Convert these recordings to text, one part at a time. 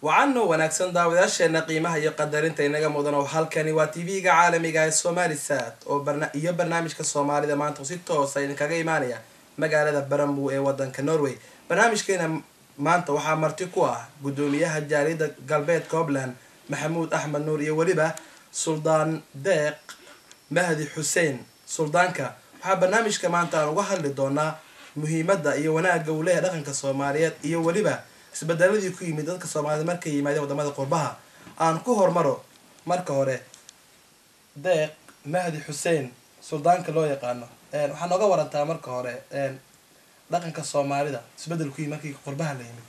وعنه wanaagsan daawadayaasheena qiimaha iyo qadarinta inaga mudan oo halkani waa TV-ga caalamiga ee Somalisat oo barnaamijka Soomaalida maanta si toos ah idinkaga imaanaya magaalada Barambu ee wadanka Norway. barnaamijkeena maanta waxaa marti ku ah gudoomiyaha jaaliyada galbeed Cobland Maxamuud Axmed Nuur iyo waliba Suldaan Deeq Mahdi Xuseen. suldaanka waxaa barnaamijka maanta aan uga hadli doonaa muhiimadda iyo wanaagga uu leeyahay dhaqanka Soomaaliyeed iyo waliba isbedeladii ku yimid dadka Soomaalida markay yimaadeen wadamada qurbaha. aan ku hormaro marka hore Deeq Mahdi Xuseen, suldaanka loo yaqaano. waxaan oga warantaa marka hore dhaqanka Soomaalida isbedel ku yimid markii qurbaha la yimid.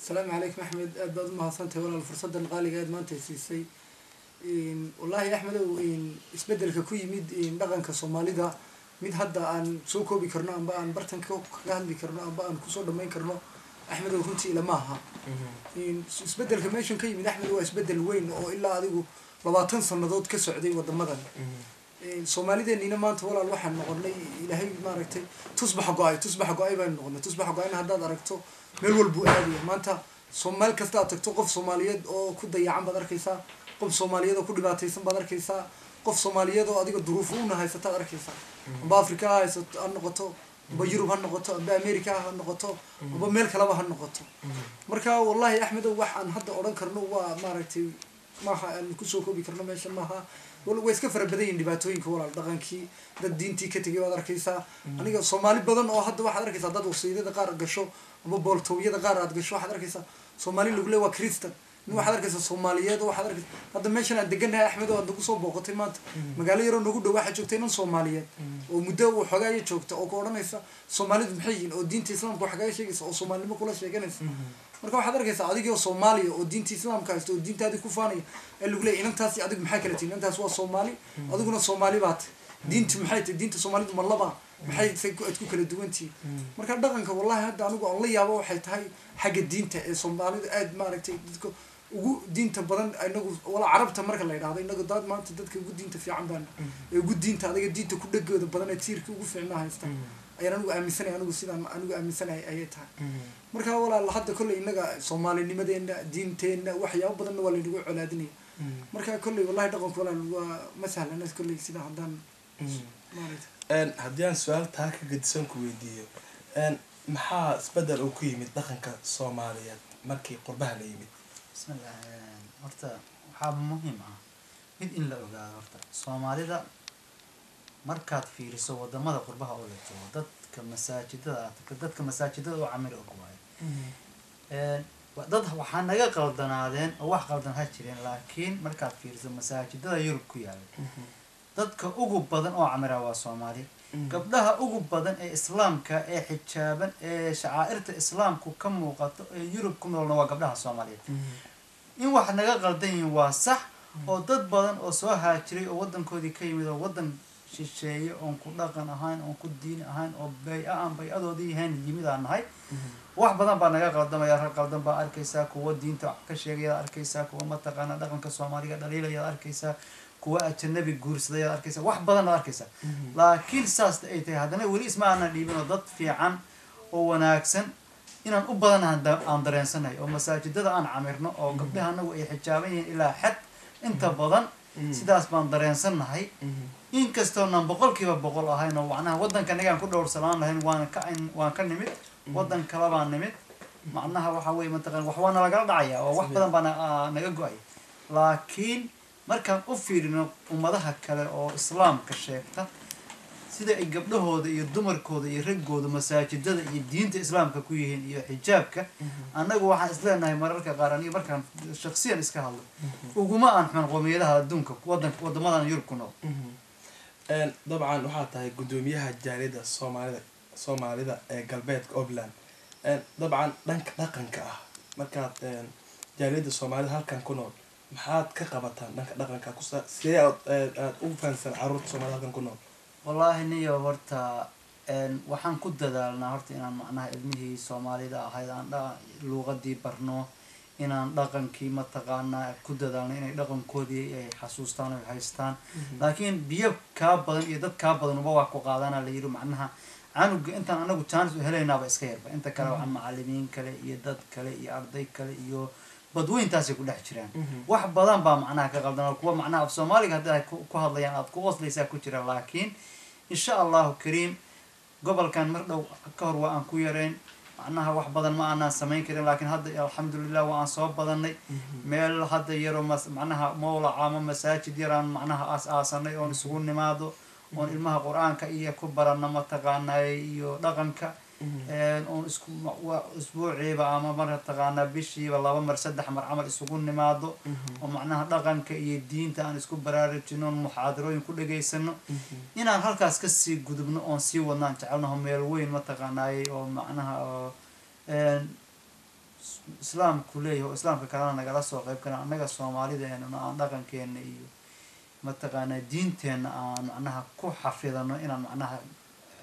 السلام عليكم أحمد أبد ما حصلت ولا الفرصة الغالية قد ما أنت سيسي والله أحمد إسبدل كوي ميد دغن كصومالي دا ميد هدا عن سوكو بكرنا أم بقى عن برتن كو كهل بكرنا أم بقى عن كسر دمين كرنا أحمد وكنت إلى معها إسبدل كميشن كي من أحمد هو إسبدل وين أو إلا هذه لبعضن صندوق كسعودي ودمغن الصومالي ده نينا ما أنت ولا الواحد نقولي إلى هي ما ركتي تصبح قاي بين نقولنا تصبح قاي هذا دركته meel walbu aadiyo maanta Soomaali kasta aad tagto qof Soomaaliyeed oo ku dayacan baad arkaysaa qof Soomaaliyeed oo ku dhibaataysan baad arkaysaa qof Soomaaliyeed oo adiga duruuf u haysata arkaysaa amba Afrika haysato aan noqoto amba Yurub han noqoto amba America han noqoto amba meel kale ba han noqoto marka wallahi Axmed waxaan hadda oran karno waa maaragtay maaha aan ku soo koobi karno meesha maaha way iska farabadan dhibaatooyinka walaal dhaqankii dad diintii ka tagay waad arkaysaa aniga Soomaali badan oo hadda waxaad arkaysaa dad wasiirada qaar gasho aba booltooyada qaar aad gasho waxaad arkaysaa Soomaali lagu leeyahay waa Kristan in waxaad arkaysaa Soomaaliyeed waxaad arkaysaa hadda meeshan aan deganahay Axmed oo nagu soo booqatay maanta magaalo yar oo nagu dhow waxa joogtay in Soomaaliyeed oo muddo uu xogaay joogta oo ku oranaysa Soomaalidu maxay yihiin oo diinta Islaamka waxa ay sheegaysaa oo Soomaalnimo kula sheeganaysa marka waxaad arkaysaa adiga oo Soomaali oo diinta Islaamka haysto oo diintaadi ku faanay ee lagu leeyahay inantaasi adigu maxay kala tihiin inantaas waa Soomaali adiguna Soomaali baad diinta maxay tahay diinta Soomaalidu ma laba maxay ku kala duwantii marka dhaqanka wallahi hadda anigu aan la yaabo waxay tahay xagga diinta ee Soomaalida aad maaragtay dadka ugu diinta badan anagu wala carabta marka la yiraahdo inagu dad maanta dadka ugu diinta fiican baan ee ugu diinta adiga diinta ku dhagooda badan ee tiirka ugu fiicnaa haysta ayaan anigu aaminsanahay anigu sidaan anigu aaminsanahay ayay tahay marka walaal hadda kulli inaga Soomaalinimadeena diinteena waxyaabo badan waa la inagu colaadinay marka kulli wallahi dhaqanku walaal waa masahlan kulli sida hadaan haddii aan su-aal taa ka gedisan ku weydiiyo maxaa isbedel uu ku yimid dhaqanka Soomaaliyeed markii qurbaha la yimid? bismillah horta waxaa muhiim ah mid in la ogaado horta Soomaalida markaad fiiriso wadamada qurbaha oo jooga dadka masaajidada oo camir oo kuwaay dad waxaa naga qaldanaadeen oo wax qaldan ha jireen laakiin markaad fiiriso masaajidada Yurub ku yaal dadka ugu badan oo camira waa Soomaali gabdhaha ugu badan ee Islaamka ee xijaaban ee shaairta Islaamku ka muuqato ee Yurub ku noolna waa gabdhaha Soomaaliyeed in wax naga qaldan yihiin waa sax oo dad badan oo soo haajiray oo wadankoodii ka yimid oo wadan shisheeye oo ku dhaqan ahaan oo ku diin ahaan oo bay'adoodii yahay yimid aan nahay wax badan baa naga qaldamaya rag qaldan baa arkaysaa kuwa diinta ka sheegaya arkaysaa kuwa mataqaana dhaqanka Soomaaliga dhaliilaya arkaysaa kuwa ajnabi guursaday arkaysaa wax badan arkaysaa laakiin saas ay tahay hadana wali ismaana dhiibino dad fiican oo wanaagsan inaan u badan aan dareensanahay oo masaajidada aan camirno oo gabdhaha anagu ay xijaaban yihiin ilaa xad inta badan sidaas baan dareensanahay in kastoo aan 100% ahayn oo macnaha wadanka naga ku dhowrsanaan lahayn waan ka nimid wadan kala baan nimid macnaha waxa weey mataqaan wax waana laga dhacaya oo wax badan baan naga go'ay laakiin markaan u fiirino ummadaha kale oo Islaamka sheegta sida ay gabdhahooda iyo dumarkooda iyo ragooda masaajidada iyo diinta Islaamka ku yihiin iyo xijaabka anagu waxaan isleenahay mararka qaar aniga markaan shakhsiyan iska hadlo uguma aan xun qowmiyadaha adduunka wadamadan Yurub ku nool dabcan waxaa tahay gudoomiyaha jaaliyada Soomaalida ee galbeedka Cobland dabcan dhanka dhaqanka ah markaad jaaliyada Soomaalida halkan ku nool maxaad ka qabataan dhanka dhaqanka ku sidee aad u fahansan carruurta Soomaalida halkan ku nool? wallahi niyo horta waxaan ku dadaalnaa horta inaan macnaha ilmihii Soomaalida ahayd aan luqadii barno inaan dhaqankii mataqaana ku dadaalno inay dhaqankoodii ay xasuustaan oo haystaan laakiin biyo ka badan iyo dad ka badan waa ku qaadana la yiri macnaha canuga intaan anagu chance u helaynaaba iska yarba inta kale waxaa macalimiin kale iyo dad kale iyo arday kale iyo badweyntaasay ku dhex jiraan wax badan baa macnaha ka qaldan kuwa macnaha af soomaaliga haddii ay ku hadlayaan aad ku qoslaysaa ku jira laakiin insha allahu kariim gobolkan mar dhow ka hor waa aan ku yarayn macnaha wax badan ma aanaan samayn karin laakiin hadda alxamdulilah waa aan soo badanay meel hadda yaroo macnaha mawlaca ama masaajid yaraan macnaha aas-aasanay oon isugu nimaado oon ilmaha qur-aanka iyo ku barana mataqaanaa iyo dhaqanka oon isbuuciiba ama mataqaanaa bishiiba 2 mar 3 mar camal isugu nimaado oo macnaha dhaqanka iyo diinta aan isku baraarujino muxaadarooyin ku dhageysano inaan halkaas kasii gudubno oon sii wadnaan jecelnaho meel weyn mataqaanaa oo macnaha islaamku leeyahay oo islaamka kalena nagala soo qayb kana annaga soomaalideena aan dhaqankeena iyo mataqaanaa diinteena aan macnaha ku xafidano inaan macnaha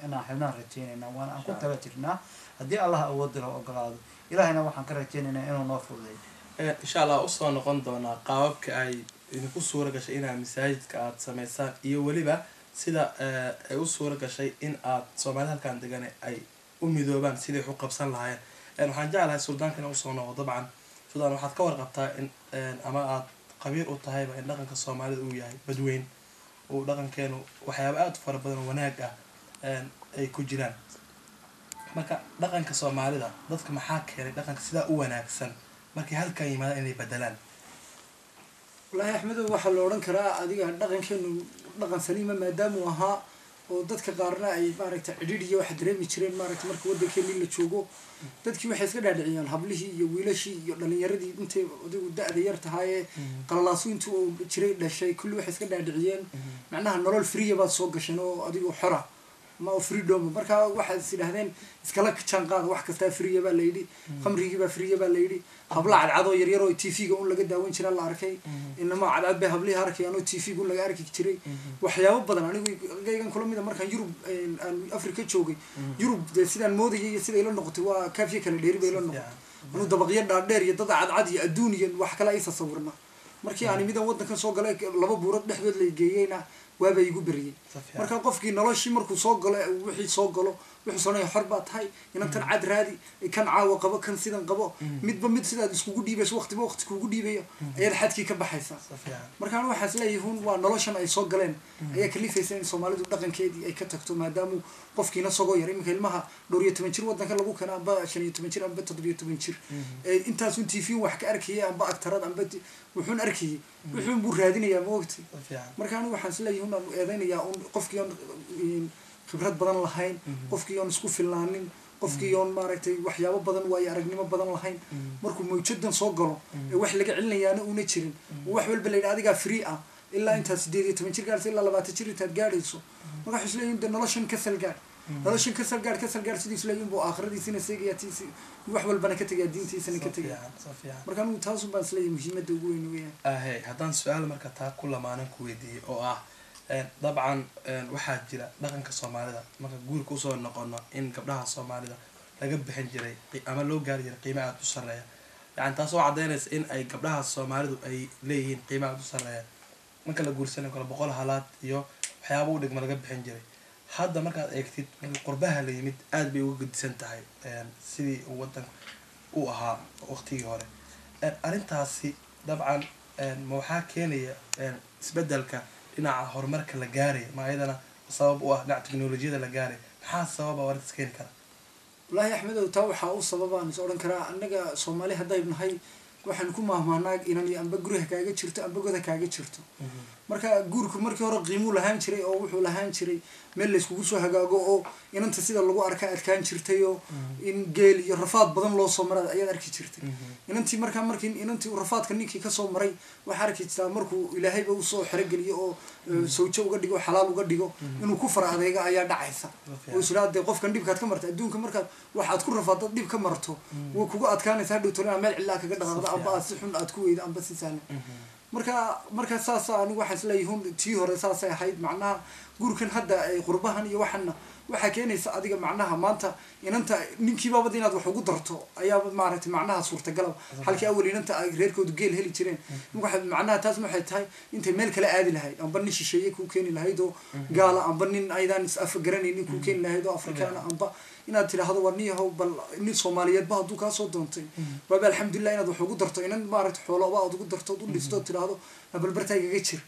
inaan xibnaan rajeynayna waan aan ku tala jirnaa haddii allah awoodda loo ogolaado ilaahayna waxaan ka rajeynaynaa inuu noo fududeeyo insha allah usoo noqon doonaa qaababka ay idinku suura gashay inaad masaajidka aada samaysaan iyo weliba sida ay u suura gashay in aad soomaalida halkaan degane ay u midoobaan siday wax u qabsan lahaayeen waxaan jeclahay suldaankana usoo noqo dabcan suldaan waxaad ka warqabtaa in ama aad qabiir u tahayba in dhaqanka soomaalida uu yahay badweyn uu dhaqankeenu waxyaaba aada u fara badan oo wanaag ah ay ku jiraan marka dhaqanka soomaalida dadka maxaa keenay dhaqanka sidaa u wanaagsan markay halkan yimaadaan inay bedelaan wallaahi axmedow waxaa la odhan karaa adiga dhaqankeenu dhaqan saliima maadaama uu ahaa oo dadka qaarna ay maaragtay cidhiidh iyo waxa dareemi jireen maaragtay marka waddankeennii la joogo dadkii waxay iska dhaadhiciyaan hablihii iyo wiilashii iyo dhalinyaradii intay adigu da-da yar tahaayee qalalaasu intii uu jiray dhashay kulli waxay iska dhaadhiciyeen macnaha nolol friya baad soo gasheen oo adigu xora ma freedom markaa waxaad is idhahdeen iskala jaan qaada wax kastaa friya baa layidhi khamrigii baa friya baa layidhi habla cadcadoo yaryar oo tv-ga un laga daawan jiraa la arkay inama cadcad bay hablihii arkayaan oo tv-ga un laga arki jiray waxyaabo badan anigu gaygan kula mida markaan yurub aan africa joogay yurub dee sidaan moodayay iyo siday la noqotay waa kaafiya kala dheeri bay la noqotay anuu dabaqyo dhaadheer iyo dad cadcad iyo adduun iyo wax kale aysa sawirna markii aan imidan waddankan soo galay 2 buurood dhexdood la geeyeyna waaba igu beriyay marka qofkii noloshii markuu soo galo wixii soo galo wuxuu soonaya xor baa tahay inantan cad raadi kan caawa qabo kan sidan qabo midba mid sidaad iskugu dhiibayso waqtiba waqti kugu dhiibayo ayaad xadkii ka baxaysaa markaan waxaas leeyihiin waa noloshan ay soo galeen ayaa kalifaysa in soomaalidu dhaqankeedii ay ka tagto maadaama qofkiina sogoo yar iminka ilmaha 12 jir waddanka lagu kana amba 15 jir amba 17 jir intaas un tv wax ka arkayay amba aktarad amba wuxuun arkayay wuxuun buu raadinayaa ma ogti markaan waxaan is leeyihiin aan eedaynayaa qofkii khibrad badan lahayn qofkii oon isku filnaanin qofkii oon maaragtay waxyaabo badan waayo aragnimo badan lahayn markuu mawjadan soo galo ee wax laga celinayaana una jirin wax walba la yidhi adigaa free ah ilaa intaad 18 jir gaarayso ilaa 20 jir intaad gaadhayso marka waxay isleeyihiin de noloshan kasal gaadh sidii isleeyihiin buu aakhiradiisina seegayaa tiisi wax walbana ka tegayaa diintiisana ka tegayaa marka anigu taasun baan isleeyahay muhiimadda ugu weyn weeyaan haddaan su-aal marka taa ku lamaanan ku weydiiyey oo ah dabcan waxaa jira dhaqanka soomaalida marka guurka usoo noqono in gabdhaha soomaalida laga bixin jiray ama loo gaari jiray qiimo aada u sarreeya yani taas oo caddeynaysa in ay gabdhaha soomaalidu ay leeyihiin qiimo aada u sarreeya marka la guursanayo kale 100 halaad iyo waxyaaba u dhigma laga bixin jiray hadda markaad eegtid marka qurbaha la yimid aada bay uga gedisan tahay sidii uu waddanka u ahaa waqtigii hore arrintaasi dabcan ma waxaa keenaya isbedelka dhinaca horumarka la gaaraya ma ayadana sabab u ah dhinaca teknolojiyada la gaaraya maxaa sababa warintas keeni kara wallaahi axmedow taa waxaa u sababaan is odhan karaa annaga soomaali haddaynu nahay waxaan ku maahmaanaa inan amba guriha kaaga jirto amba goda kaaga jirto marka guurku markii hore qiimuu lahaan jiray oo wuxuu lahaan jiray meel layskugu soo hagaago oo inanta sida lagu arka adkaan jirtay oo in geel iyo rafaad badan loo soo maray ayaad arki jirtay inantii markaa markii inantii rafaadka ninkii kasoo maray waxaa arki jirtaa markuu ilaahayba usoo xerogeliyo oo sawjo uga dhigo xalaal uga dhigo inuu ku fara adeega ayaa dhacaysa oo isla dee qofkan dhibkaad ka marta adduunka markaad waxaad ku rafaadad dhib ka marto wuu kuga adkaanaysa hadhow tolana meel cillaa kaga dhaqaaqda amba aad si xun aad ku weydo amba si sahlan marka saasa anigu waxaa isleeyihiin tii hore saasay ahayd macnaha guurkan hadda ay qurbahan iyo waxana waxaa keenaysa adiga macnaha maanta inanta ninkiiba bad inaad wax ugu darto ayaa maaragtay macnaha suurtagal halkii awal inanta ay reerkoodu geel heli jireen waxa macnaha taas waxay tahay intay meel kale aadi lahayd amba nin shisheeye ku keeni lahayd oo gaala amba nin aydan is afgaranaynin ku keeni lahayd oo afrikaana amba inaad tiraahdo warniyahow bal nin Soomaaliyeed ba haduu ka soo doontay baba alxamdulillah inaad wax ugu darto inan maaragtay xoolo aad ugu darto u dhisto tiraahdo bal bartayga jir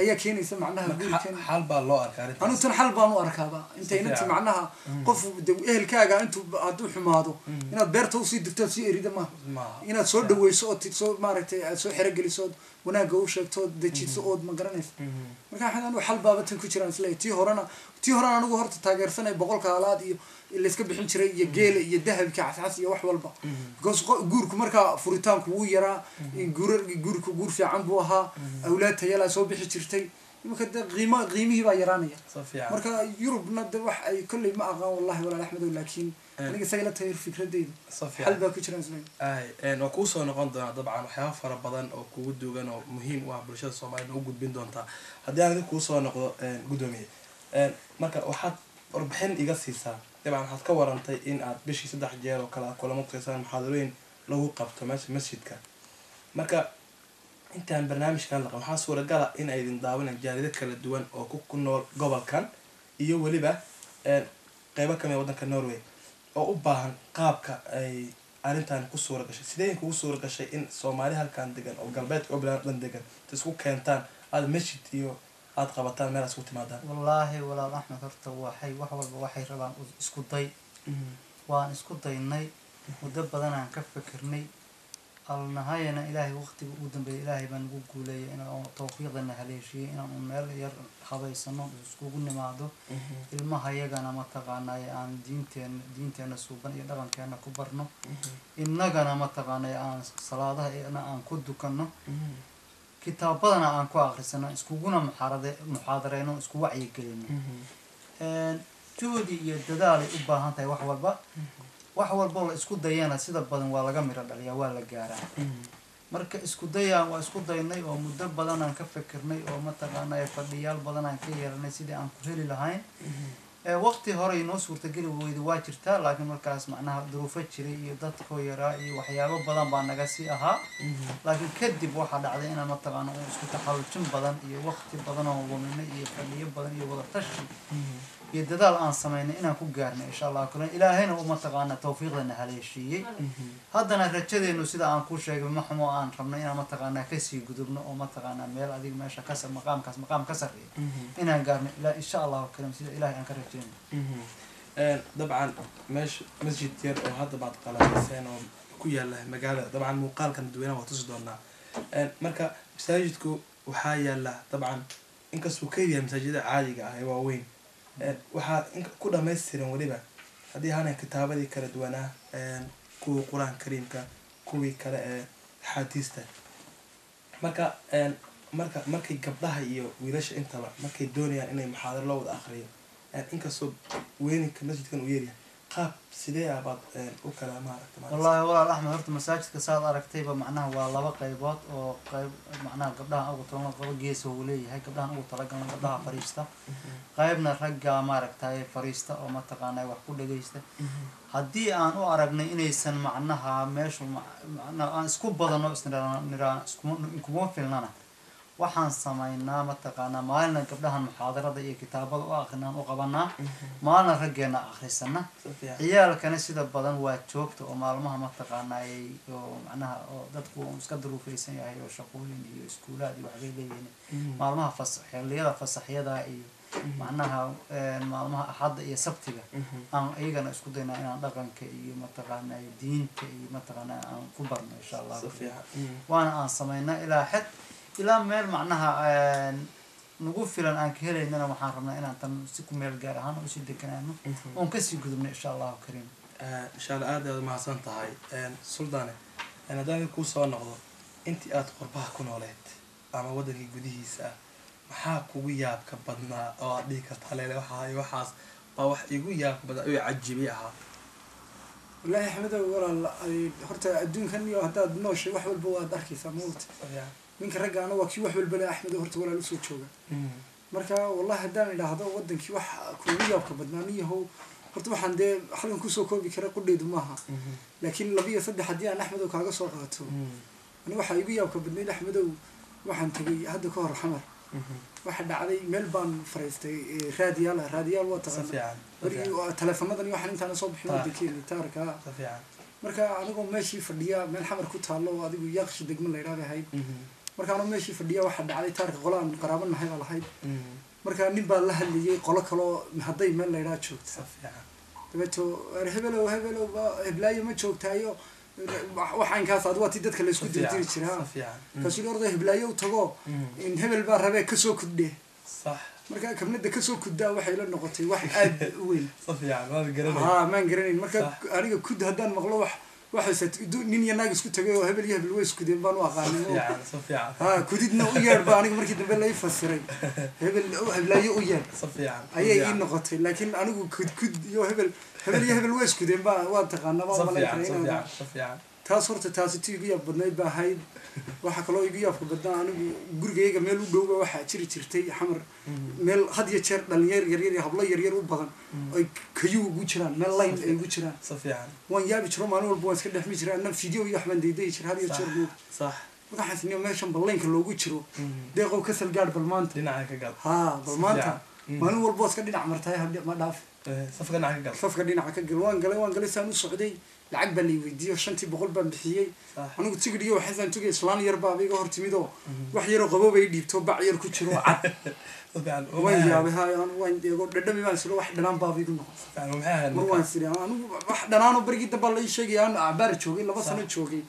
ayaa keenaysa macnaha guurkan xal baa loo arkaa anu tan xal baan u arkaaba inta inta macnaha qof ehelkaaga intuu aad u xumaado inaad beerta u sii dirto si erida ma inaad soo dhaweyso oo tidso maaragtay aad soo xirageliso wanaaga u sheegto dajiso oo ma garanayso marka waxaan xal baaba tan ku jiraan isla tii horena anigu horta taageersanay boqolka alaad iyo la iska bixin jiray iyo geel iyo dahabka xasaas iyo wax walba goos guurku marka furitaanku wuu yaraa guurku guur fiican buu ahaa awlaad tayala soo bixi jirtay marka qiimihii baa yaraanaya marka Yurubna wax ay kulli ma aqaan wallahi wala Axmed laakiin aniga sagala tayir fikradeyda hal baa ku jiraan isla waa ku soo noqon doona dabcan waxyaabo fara badan oo kugu duugan oo muhiim u ah bulshada Soomaaliyeed u gudbin doonta haddii aan ku soo noqdo gudoomiye marka waxaad warbixin iga siisaa dabcan waxaad ka warantay in aad bishii 3 jeer oo kala kulamo qeysaan muxaadarooyin lagu qabto masjidka marka intaan barnaamijkan laqan waxaa suuragal ah in ay idin daawanayaan jaarida kala duwan oo ku nool gobolkan iyo waliba qaybo kamid waddanka Norway oo u baahan qaabka ay arrintan ku suura gashay sidee ku suura gashay in Soomaali halkan degan oo galbeedka Oberland degan isku keentaan aad masjid iyo aad qabataan meel isku timaadaan wallahi walaal Axmed horta waxay wax walba waxay rabaan isku day waan isku daynay muddo badan aan ka fikirnay alnahayna ilaahay waqtiga uu dambeeyay ilaahay baan ugu guuleeyay in aan tawfiiqdana haleeshiyo in aan meel yar habaysano iskugu nimaado ilmaha yagana ma taqaanay aan diinteena suuban iyo dhaqankeena ku barno innagana ma taqaanay aan salaadaha aan ku dukanno kitaabadana aan ku akhrisano iskuguna muxaadareyno isku wacyi gelino juhdi iyo dadaal u baahan tahay wax walba la isku dayana sida badan waa laga miro dhaliyaa waa la gaaraa marka isku dayaan waa isku daynay oo muddo badan aan ka fikirnay oo ma taqaanay fadhiyaal badan aan ka yeelanay sidii aan ku heli lahayn waqti hore inoo suurtageli weydo waa jirtaa laakiin markaas macnaha duruufo jiray iyo dadkoo yaraa iyo waxyaabo badan baa naga sii ahaa laakiin kadib waxaa dhacday inaan ma taqaano isku taxallujin badan iyo waqti badan oo waminay iyo fadhiyo badan iyo wada tashi iyo dadaal aan sameynay inaan ku gaarnay insha Allah kale ilaahayna uma taqaana tawfiiqdana haleeshiyay haddana rajadeenu sida aan ku sheegay maxmo aan rabnay inaan ma taqaana ka sii gudubno oo ma taqaana meel adiga meesha ka sar maqaam ka sarreeyo inaan gaarnay ilaa insha Allah kale sida ilaahay aan ka rajayno dabcan meesha masjid yar oo hadda baad qalayseen oo ku yaala magaalada dabcan muuqaalkan dadweynaha waa tusi doonaa marka masaajidku waxaa yaala dabcan inkastoo ka yahay masaajidada caadiga ah ee waaweyn waxaa ku dhammaystiran waliba haddii aanay kitaabadii kala duwanaa kuwii qur-aan kariimka kuwii kale ee axaadiista markay gabdhaha iyo wiilasha intaba markay doonayaan inay muxaadaro loo wada akhriyo inkastoo weyninka masjidkan uu yaryahay qaab sidee abaad u kala maaragtay wallahi walaal Axmed horta masaajidka saad aragtayba macnaha waa laba qaybood oo qayb macnaha gabdhaha ugu talagalay qabo gees uu leeyahay gabdhaha ugu talagalay gabdhaha fariista qaybna ragga maaragtay fariista oo ma taqaanay wax ku dhageysta haddii aan u aragnay inaysan macnaha meeshu macnaha aan isku badano isku filnana waxaan sameynaa ma taqaanaa maalin gabdhahan muxaadarada iyo kitaabada u akhrinaan u qabanaa maalin raggeena akhrisana ciyaalkana sida badan waa joogta oo maalmaha ma taqaanaa oo macnaha oo dadku iska duruufaysan yahay oo shaqooyin iyo iskuulaad iyo waxay leeyihiin maalmaha xilliyada fasaxyada iyo macnaha maalmaha axadda iyo sabtiga aan iyagana isku daynaa inaan dhaqanka iyo ma taqaanaa diinta iyo ma taqaanaa aan ku barno insha Allah waana aan sameynaa ilaa xad ilaa meel macnaha nagu filan aan ka helaynana waxaan rabnaa inaan tan si ku meel gaar ahaan u sii dekanaano oon kasii gudubno insha Allah kariim insha Allah aad aad mahadsan tahay suldaane haddaan ku soo noqdo intii aad qurbaha ku nooleed ama waddankii gudihiisa maxaa kugu yaabka badnaa oo aad dhihi kartaa leele waxaas baa wax igu yaabka badnaa oo cajibi ahaa wallahi Axmed walaal horta adduunkan iyo haddaad nooshay wax walba waad arkaysaa moolta ninka raggaana waa kii wax walba Axmed horta walaal u soo jooga marka wallahi haddaan idhaahdo wadankii wax kuugu yaabka badnaaniyahow horta waxaan dee halkan kusoo koobi kara qudheedu maaha laakiin 2 iyo 3 haddii aan axmedow kaaga soo qaato ani waxaa igu yaabka badnayd axmedow waxaan tagay hadda ka hor xamar waxa dhacday meel baan fariistay raadiyaal waa taqaan barigi teleefanadan iyo waxaan intaan soo bixin waddankeena taarka marka anigoo meeshii fadhiya meel xamar ku taalo adigu yaaqshi degmo la yiraahdo ahayd marka anoo meeshii fadhiya waxa dhacday taarka qolaan qaraabo nahay baa lahayd marka nin baa la hadlayay qolo kale hadday meel la yiraahdo joogto dabeeto hebelow heblaayo ma joogtaayo waxaan kaas aad waati dadka la isku dirtiri jiraa kaasoo ordo heblaayo tago in hebel baa rabe ka soo kudde صح marka kabnada ka soo kuddaa waxay la noqotay wax aad u weyn صفيان ما garanay maan garanay marka aniga kud hadaan maqlo waxay nin iyo naag isku tagay oo hebel way isku deen baan u aqaanay صفيان kudidna u yeer baa aniga markii dambe la ii fasiray heblaayo u yeer صفيان ayay ii noqotay laakiin anigu kud iyo hebel way isku deen baa waa taqaanaa waa malaynaa صفيان taas horta taasi igu yaab badnayd baa ahayd waxa kaloo igu yaabka badnaa anigu gurigayga meel u dhowba waxaa jiri jirtay xamar meel had iyo jeer dhalinyar yar iyo hablo yar u badan ay kayuu ugu jiraan meel line ay ugu jiraan صفيان waan yaabi jiro maalin walba waan iska dhexmi jiray anna video iyo waxbaan dayday jiray had iyo jeer صح waxaan sinay meeshan ballaynka loogu jiro deeqow ka salgaad balmaanta dhinaca ka gal balmaanta maalin walba iska dhinac martay ma dhaaf safka dhinaca ka gal waan galay saan u socday lacag baa la weydiiyay 500 baan bixiyay anigu tigidhiyo waxaan tugay islaan yar baa iga hor timido wax yar oo qaboob ay dhiibto bac yar ku jiro cad waan yaabay waan deego dhadhami baan soo wax dhanaan baa igu noqon waan sidii anigu wax dhanaan oo barigi daba la sheegay aan abaar joogay 2 sano joogay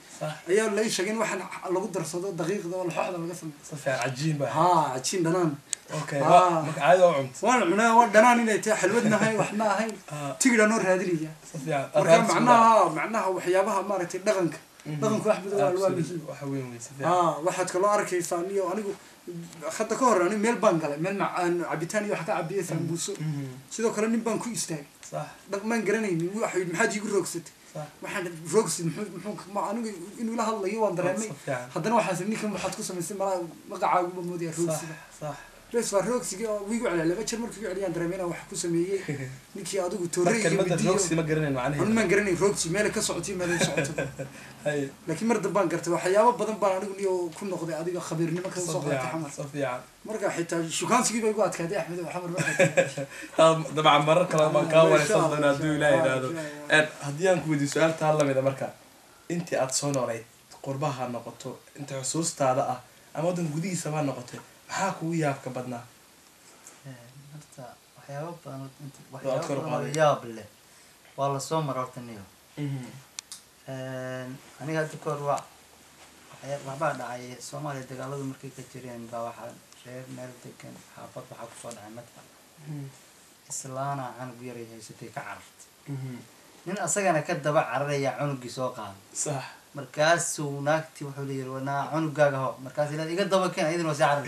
ayaa la sheegay waxaan lagu darsado daqiiqda oo laxooxda laga sameeyo صفيان cajiin baa cajiin dhanaan okay marka caado cunt waan dhanaan inay tahay xalwadna hay waxna ahayn tigidhano raadinaya صفيان marka macnaha waxyaabaha maaragtay dhaqanka axmed waa muhiim waxa weyn way صفيان waxaad kaloo arkaysaa niyo anigu hadda ka hor anigu meel baan galay meel cabitaan iyo wax ka cabiyay sambuuso sidoo kale nin baan ku istaagay صح dhaqman garanaynin waxa maxaad iigu roogsatay waxaan roogsid muxuu anigu inuu la hadlayo waan dareemay haddana waxaan ninkan waxaad ku samaysay magacaagu ma moodaya roogsiga صح بس فروكسي ويقول على لما تشر مركي عليا درامينا wax ku sameeyay ninkii adigu toorey roogsi ma garanay macnaheedu ma garanay roogsi meel ka socotay meel socoto hay laakiin mar dambaan gartay waxyaabo badan baan anigu niyo ku noqday adiga khabiirnimo ka soo qaatay xamar صفيان marka xitaa shukaansigii bay ugu adkaaday axmed xamar marka dabcan marar kale ma ka waraysan doona haduu ilaahay yiraahdo hadii aan ku weydiiyo su'aal taa lamid ah marka intii aad soo noolayd qurbaha noqoto inta xusuustaada ah ama wadan gudihiisa ma noqotay maxaa kugu yaabka badnaa horta waxyaabo badan yaab leh waa la soo maray horta niyo aniga hadda ka hor waxbaa dhacay Soomaaliya dagaaladu markay ka jireen baa waxaa reer meel degan xaafad waxaa kusoo dhacay madfac islaana canug yar haysatay ka carartay nin asagana ka daba cararaya cunugii soo qaaday صح markaasuu naagtii wuxuu leeyahay wanaa cunugaaga ho markaas ilaa iga daba keen idin waa saacar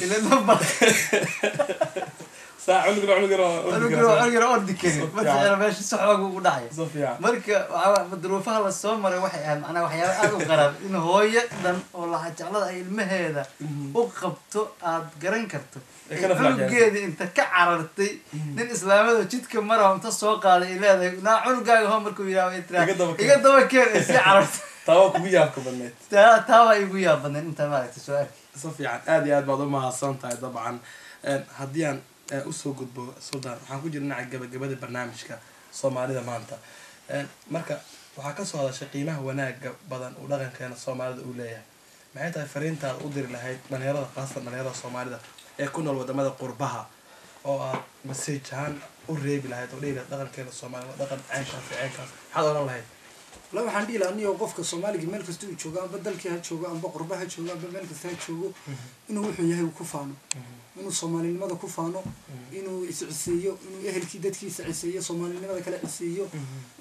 ilaa daba saa cunugna oo dikay marka meesha saxooga ugu dhacay marka duruufaha la soo maray waxay ahayd macna waxyaabo aad u qarab in hooyo dhan oo la jeclada ay ilmaheeda u qabto aad garan karto cunugeeda inta ka carartay nin islaamada jidka maraw inta soo qaaday ilaahay naa cunugaaga ho markuu yiraahdo iga daba keen si carartay tawa kugu yaabka badneed tawa igu yaab badneed inta maaragtay soo arkay صفيان aad iyo aad baad u mahadsantahay dabcan hadii aan usoo gudbo Suudaan waxaan ku jirnaa gabagabada barnaamijka Soomaalida maanta marka waxa ka soo hadashay qiimaha wanaaga badan oo dhaqankeena Soomaalida uu leeyahay maxay tahay fariintaad u diri lahayd dhalinyarada qaasatan dhalinyarada Soomaalida ee ku nool wadamada qurbaha oo aad message ahaan u reebi lahayd oo dheer dhaqankeena Soomaalida dhaqan caankaas waxaad oran lahayd la waxaan dhihi lahaa niyo qofka Soomaaliga meel kasta uu joogo amba dalkii ha joogo amba qurbaha joogo amba meel kasta ha joogo inuu wuxuu yahay ku faano inuu Soomaalinimada ku faano inuu isciseeyo inuu ehelkii dadkiisa ciseeyo Soomaalinimada kala ciseeyo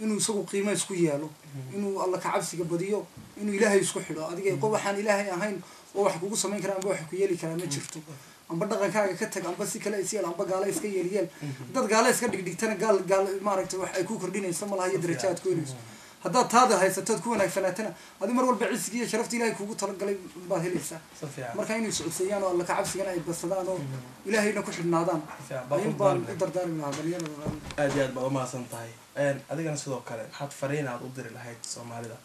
inuu isagu qiimo isku yeelo inuu alla ka cabsiga badiyo inuu Ilaahay isku xidho adiga qof waxaan Ilaahay ahayn oo wax kugu sameyn kara amba wax ku yeeli kara ma jirto amba dhaqankaaga ka tag amba si kale isii amba gaala iska yeeliyeen dad gaala iska dhigdhigtana gaal maaragtay wax ay ku kordhinayso malaha iyo darajaad ku helayso haddaad taada haysatood ku wanaagsanaatana adi mar walba cisigii iyo sharafta ilaahay kuugu talagalay baad helaysaa marka inay socodseeyaan oo alla ka cabsigana ay badsadaan oo ilaahayna ku xidhnaadaan ayun baan u dardaarmi lahaa dhalinyarada aad iyo aad baad umahadsan tahay adigana sidoo kale maxaad fariin aad u diri lahayd soomaalida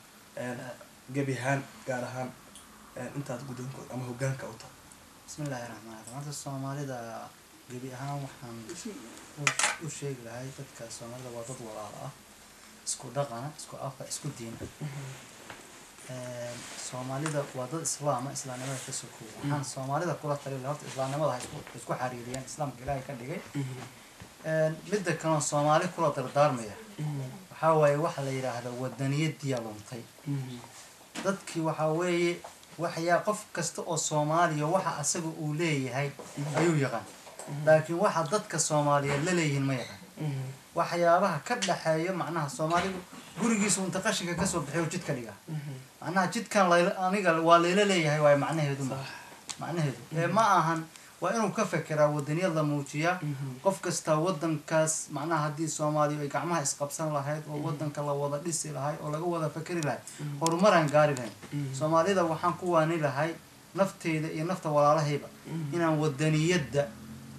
gebi ahaan gaar ahaan intaad guddoonkooda ama hoggaanka u tahay bismillahi raxmaan raxiim horta soomaalida gebi ahaan waxaan u sheegi lahay dadka soomaalida waa dad walaal ah isku dhaqana isku afa isku diina soomaalida waa dad islaama islaamnimada ka sokow waxaan soomaalida kula taliya horta islaamnimada isku xariiriyaan islaamka ilaahay ka dhigay midda kaloo soomaali kula dardaarmaya waxaa waaye waxa la yidhaahda wadaniyadiyaa luntay dadkii waxaa weeye waxyaa qof kasta oo soomaaliya waxa asaga uu leeyahay ayuu yaqaan laakiin waxa dadka soomaaliyeed la leeyihiin ma yaqaan waxyaabaha ka dhaxeeya macnaha soomaalidu gurigiisu inta qashinka kasoo bixiyo jidka dhiga macnaha jidkan aniga waa layla leeyahay waayo macnaheedu ma ahan waa inuu ka fekeraa wadaniyad la muujiyaa qof kasta wadankaas macnaha haddii soomaaliya ay gacmaha isqabsan lahayd oo wadanka la wada dhisi lahay oo laga wada fekeri lahay horumaraan gaari lahayn soomaalida waxaan ku waani lahay nafteyda iyo nafta walaalahayba inaan wadaniyadda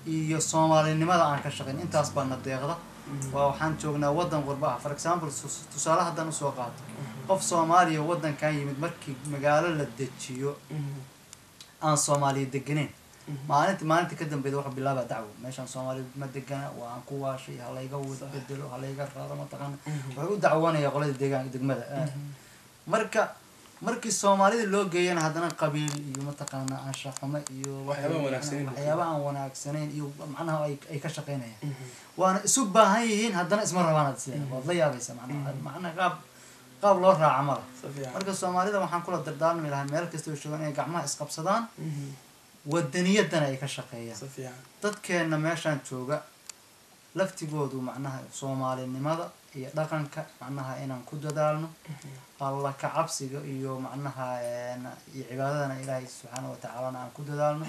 iyo soomaalinimada aan ka shaqayn intaas baana deeqda waa waxaan joognaa wadan qurba ah for example tusaale haddaan usoo qaato qof soomaaliya wadankan yimid markii magaalo la dejiyo aan soomaaliya deganeyn maalinta ka dambeeda waxa bilaaba dacwo meeshaan soomaaliya ma degana waa aan ku waashay halayga wada bedelo halayga raaro mataqaana waxay u dacwanaya qolada degmada markii soomaalida loo geeyana haddana qabiil iyo mataqaana anshaxumo iyo waxyaaba aan wanaagsanayn iyo macnaha ay ka shaqaynayaan waana isu baahan yihiin haddana isma rabaan waad la yaabaysa macnaha qaab loo raaca mala marka soomaalida waxaan kula dardaarmi lahaa meel kasta oo joogaan inay gacmaha isqabsadaan wadaniyadana ay ka shaqeeyaan dadkeena meeshaan jooga laftigoodu macnaha soomaalinimada iyo dhaqanka macnaha inaan ku dadaalno alla ka cabsiga iyo macnaha iyo cibaadadana ilaahay subxaana watacaalana aan ku dadaalno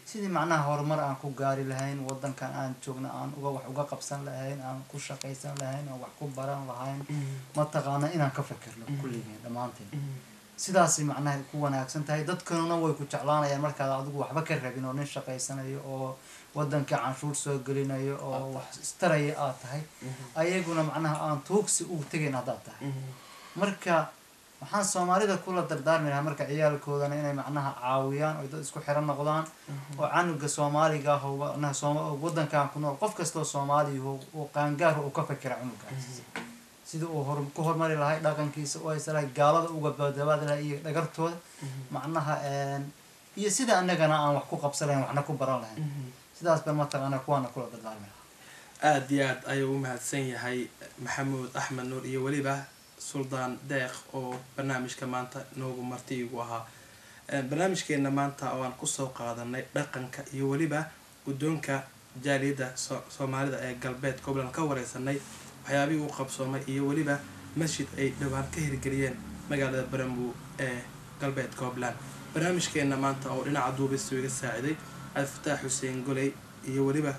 sidii macnaha horumar aan ku gaari lahayn wadankan aan joogna aan wax uga qabsan lahayn aan ku shaqaysan lahayn aan wax ku baran lahayn mataqaana inaan ka fekerno kulligeen dhammaanteen sidaasi macnaha ku wanaagsan tahay dadkanuna way ku jeclaanayaan markaad adigu waxba ka rabin oo nin shaqaysanayo oo wadanka canshuur soo gelinayo oo wax istaraya aad tahay ayaguna macnaha aan tuugsi ugu tegayn haddaad tahay marka waxaan soomaalida kula dardaarmi lahaa marka ciyaalkoodana inay macnaha caawiyaan oo dad isku xiran noqdaan oo canuga soomaaliga ah wadankan ku nool qof kastoo soomaaliya oo qaangaar uu ka fekera cunugaas sida uu ku horumari lahay dhaqankiisa oo aysan lahay gaalada uga badbaadi lahay iyo dhagartooda macnaha iyo sida annagana aan wax ku qabsan lahayn waxna ku baran lahayn sidaas baan mataqaana kuwaana kula dardaarmi lahaa aad iyo aad ayuu u mahadsan yahay maxamuud axmed nuur iyo weliba suldaan deeq oo barnaamijka maanta noogu marti igu ahaa barnaamijkeena maanta oo aan kusoo qaadanay dhaqanka iyo weliba guddoonka jaaliyadda soomaalida ee galbeed goobland ka wareysanay waxyaabihii uu qabsoomay iyo weliba masjid ay dhowaan ka hirgeliyeen magaalada barambu ee galbeed goobland barnaamijkeena maanta oo dhinaca duubista iga saaciday cabdifataax xuseen goley iyo weliba